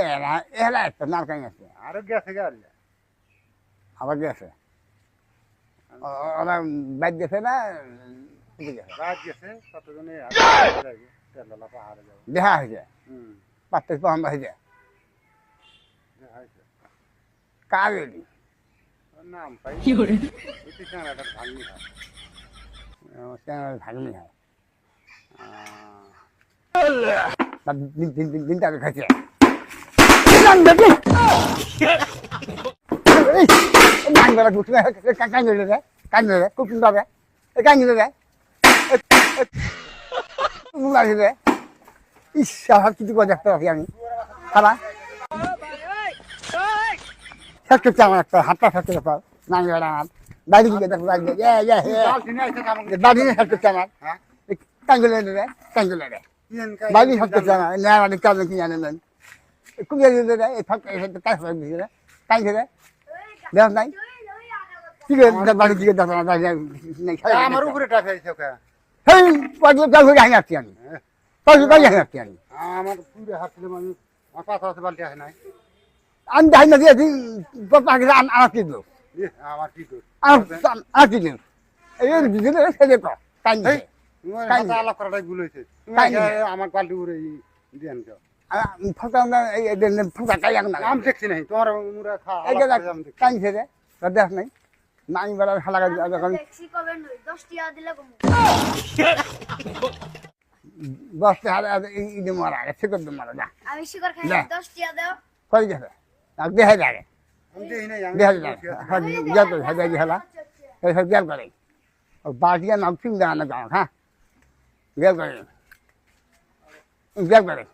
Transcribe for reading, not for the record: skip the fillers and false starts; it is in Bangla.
এরা এলা একটা নারকান আছে আরো গেছে গাড়ি আবার গেছে ওরা বাইক গেছে না গেছে রাত গেছে কতজনে তেলা পাহাড়ে যাবে দেখা হয়েছে হুম পাঁচটা পাহাড় হয়েছে দেখাইছে কার রেডি নাম পাই এটি কানাডার ভাঙনি হয় ভাগনি হয় দিনটা খাইছে কান্দে খুব সুন্দর কান্দে ইচ্ছা কিছু করে দেখতে পারি আমি খাবার শেষ করছে আমার একটা হাতটা শেষ করতে পার নানি বেড়া আমার বাড়ি দিকে দেখো বাড়ি শেষ করছে আমার কাঙ্গুলে দেয় কাঙ্গুলে দেয় বাড়ি শেষ করছে আমার নেওয়ারি কাজ কি জানেন কুমিয়ে দিতে দেয় এই ফাঁকা কাজ দিতে দেয় কাঁদছে দেয় দেখ নাই কি করে বাড়ি দিকে দেখো আমার উপরে টাকা ওকে সেই পয়সা হাই আসছি আমি পয়সা হাই আসছি আমি আমার পুরো হাত ছিল আমি আমার পাথর আছে বালতি আছে নাই আমি যাই না দিয়েছি আমার কি দোষ আমার কি দোষ আমার কি দোষ এই দিদিলে ছেলে তো কাঁদছে আলাপ করাটাই ভুল হয়েছে আমার পাল্টি উড়ে দিয়েন কেউ ফাঁকা ফাঁকা কাই না আমি দেখছি নাই তোমার কাঁদছে রে দেখ নাই নানি বেড়ার হালা যখন দশটা হাজার ঈদে মারা আগে শিকড় মারা যা করে গেছে দেখা যায় দেখা যায় হেলা সব গেল করে বাটিয়া নাম ফিল্ম দেখানো গাঁও হ্যাঁ গেল করে গেল করে